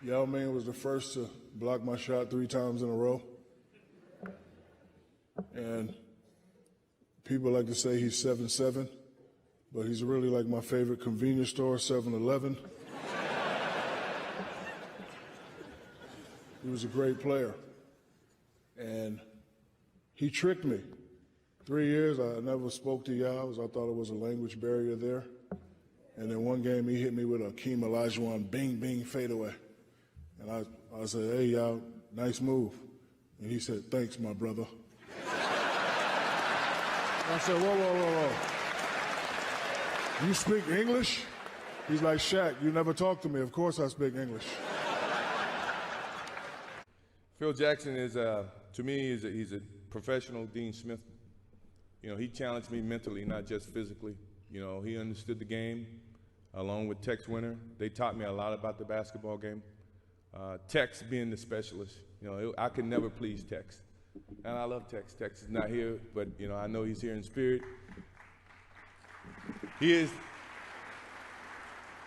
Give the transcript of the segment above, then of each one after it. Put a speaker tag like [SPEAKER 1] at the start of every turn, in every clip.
[SPEAKER 1] Yao Ming was the first to block my shot 3 times in a row. And people like to say he's 7'7", but he's really like my favorite convenience store, 7-Eleven. He was a great player. And he tricked me. 3 years, I never spoke to Yao. I thought it was a language barrier there. And then one game, he hit me with a Akeem Olajuwon bing, bing, fadeaway. And I said, hey, Yao, nice move. And he said, thanks, my brother. I said, whoa, whoa, whoa, whoa. You speak English? He's like, Shaq, you never talk to me. Of course I speak English.
[SPEAKER 2] Phil Jackson is, to me, he's a professional Dean Smith. You know, he challenged me mentally, not just physically. You know, he understood the game, along with Tex Winter. They taught me a lot about the basketball game. Tex being the specialist, you know, I could never please Tex. And I love Tex. Tex is not here, but, you know, I know he's here in spirit. He is.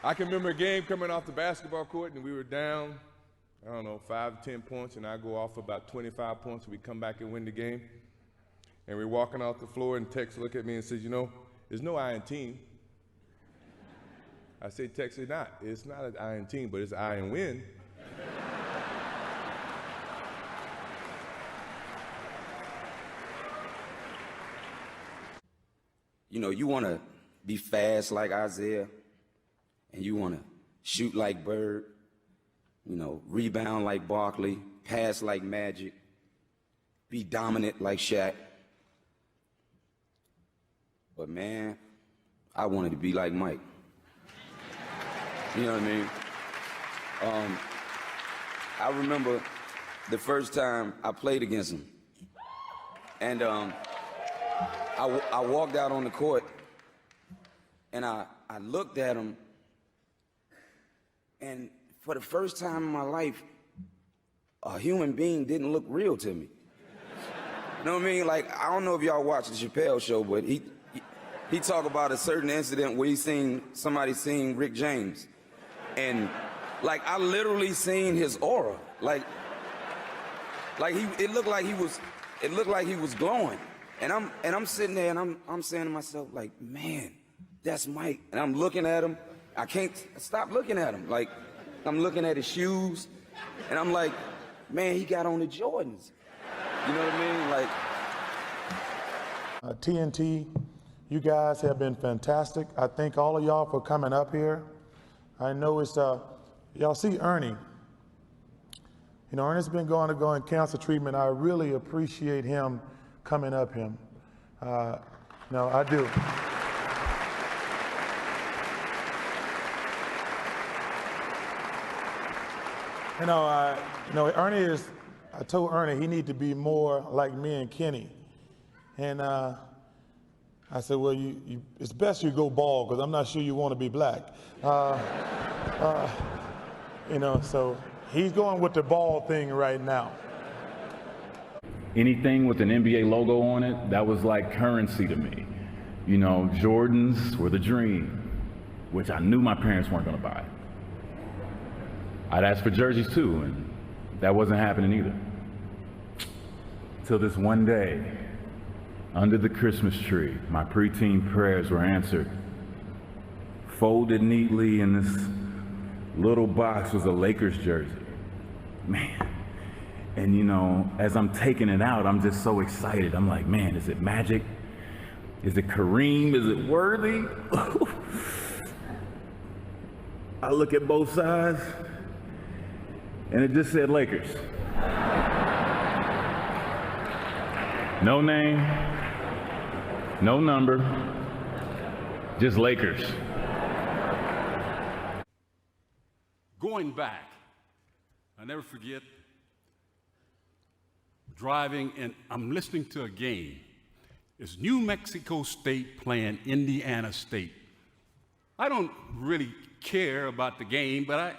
[SPEAKER 2] I can remember a game coming off the basketball court, and we were down, I don't know, 5 to 10 points, and I go off about 25 points, and we come back and win the game. And we're walking off the floor, and Tex looked at me and says, you know, there's no I in team. I say, Tex, it's not an I in team, but it's I in win.
[SPEAKER 3] You know, you want to be fast like Isaiah, and you want to shoot like Bird, you know, rebound like Barkley, pass like Magic, be dominant like Shaq. But man, I wanted to be like Mike. You know what I mean? I remember the first time I played against him. And I walked out on the court, and I looked at him, and for the first time in my life, a human being didn't look real to me. You know what I mean? Like, I don't know if y'all watch the Chappelle show, but he talked about a certain incident where he seen somebody sing Rick James. And like, I literally seen his aura. Like it looked like he was glowing. And I'm sitting there and I'm saying to myself, like, man, that's Mike. And I'm looking at him. I can't stop looking at him. Like, I'm looking at his shoes, and I'm like, man, he got on the Jordans. You know what I mean? Like,
[SPEAKER 4] TNT, you guys have been fantastic. I thank all of y'all for coming up here. I know it's, y'all see Ernie. You know, Ernie's been going cancer treatment. I really appreciate him coming up here. No, I do. You know, Ernie is, I told Ernie he need to be more like me and Kenny. And I said, well, it's best you go bald, because I'm not sure you want to be black. You know, so he's going with the bald thing right now.
[SPEAKER 5] Anything with an NBA logo on it, that was like currency to me. You know, Jordans were the dream, which I knew my parents weren't going to buy. I'd ask for jerseys too, and that wasn't happening either. Till this one day, under the Christmas tree, my preteen prayers were answered. Folded neatly in this little box was a Lakers jersey. Man. And you know, as I'm taking it out, I'm just so excited. I'm like, man, is it Magic? Is it Kareem? Is it Worthy? I look at both sides, and it just said Lakers. No name, no number, just Lakers.
[SPEAKER 6] Going back, I never forget driving, and I'm listening to a game. It's New Mexico State playing Indiana State. I don't really care about the game, but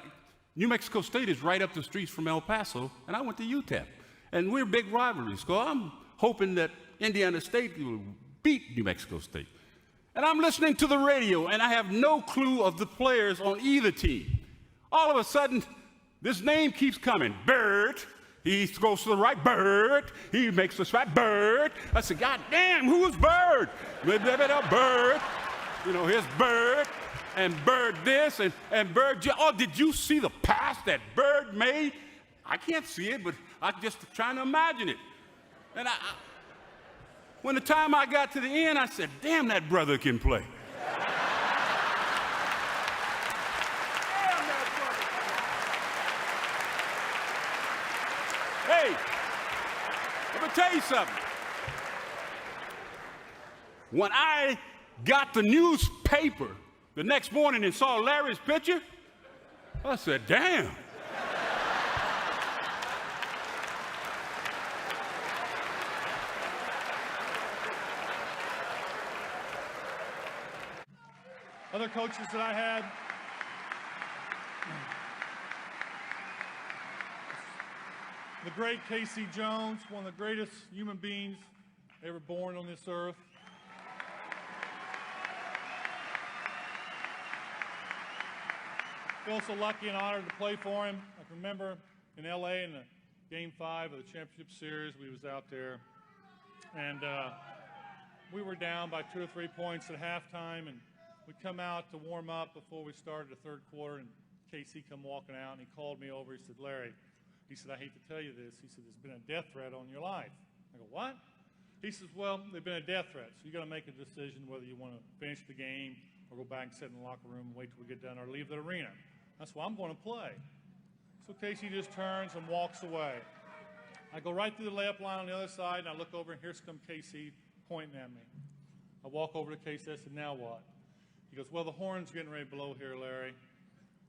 [SPEAKER 6] New Mexico State is right up the streets from El Paso, and I went to UTEP. And we're big rivalries, so I'm hoping that Indiana State will beat New Mexico State. And I'm listening to the radio, and I have no clue of the players on either team. All of a sudden, This name keeps coming, Bird. He goes to the right, Bird. He makes the strike, Bird. I said, God damn, who is Bird? Bird. You know, here's Bird, and Bird this, and Bird. Oh, did you see the pass that Bird made? I can't see it, but I'm just trying to imagine it. And when the time I got to the end, I said, damn, that brother can play. Hey, let me tell you something. When I got the newspaper the next morning and saw Larry's picture, I said, damn.
[SPEAKER 7] Other coaches that I had, the great Casey Jones, one of the greatest human beings ever born on this earth. Feel so lucky and honored to play for him. I can remember in LA in the Game 5 of the championship series, we was out there, and we were down by 2 or 3 points at halftime, and we come out to warm up before we started the third quarter, and Casey come walking out, and he called me over. He said, Larry, he said, I hate to tell you this. He said, there's been a death threat on your life. I go, what? He says, well, there's been a death threat, so you got to make a decision whether you want to finish the game or go back and sit in the locker room and wait till we get done or leave the arena. That's why I'm going to play. So Casey just turns and walks away. I go right through the layup line on the other side, and I look over, and here's come Casey pointing at me. I walk over to Casey. I said, now what? He goes, well, the horn's getting ready to blow here, Larry.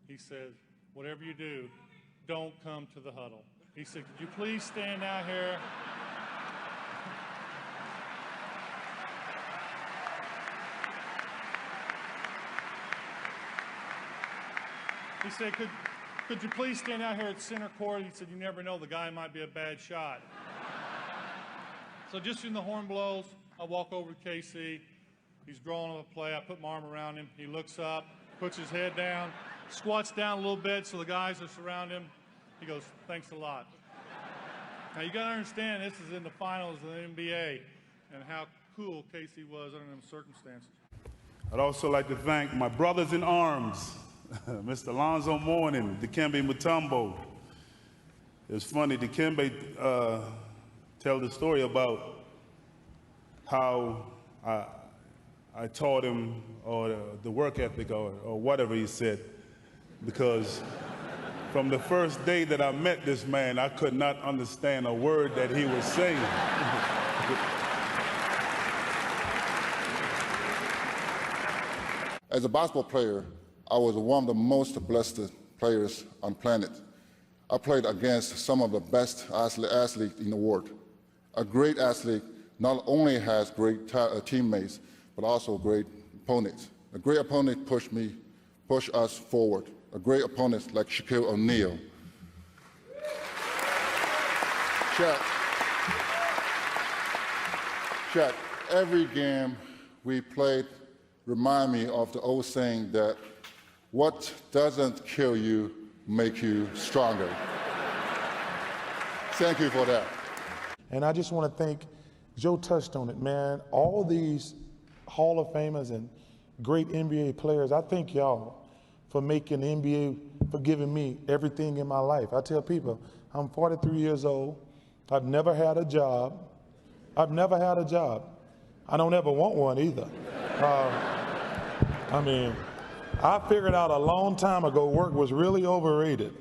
[SPEAKER 7] He said, whatever you do, don't come to the huddle. He said, could you please stand out here? He said, could you please stand out here at center court? He said, you never know, the guy might be a bad shot. So just in the horn blows, I walk over to KC. He's drawing up a play. I put my arm around him. He looks up, puts his head down, squats down a little bit so the guys that surround him. He goes, thanks a lot. Now, you got to understand, this is in the finals of the NBA and how cool Casey was under them circumstances.
[SPEAKER 8] I'd also like to thank my brothers in arms, Mr. Alonzo Mourning, Dikembe Mutombo. It's funny, Dikembe tell the story about how I taught him, or the work ethic, or whatever he said, because from the first day that I met this man, I could not understand a word that he was saying.
[SPEAKER 9] As a basketball player, I was one of the most blessed players on planet. I played against some of the best athletes in the world. A great athlete not only has great teammates, but also great opponents. A great opponent pushed us forward. A great opponent like Shaquille O'Neal. Shaq, every game we played remind me of the old saying that what doesn't kill you make you stronger. Thank you for that.
[SPEAKER 4] And I just want to thank, Joe touched on it, man, all these Hall of Famers and great NBA players. I thank y'all for making the NBA, for giving me everything in my life. I tell people, I'm 43 years old. I've never had a job. I don't ever want one either. I mean, I figured out a long time ago work was really overrated.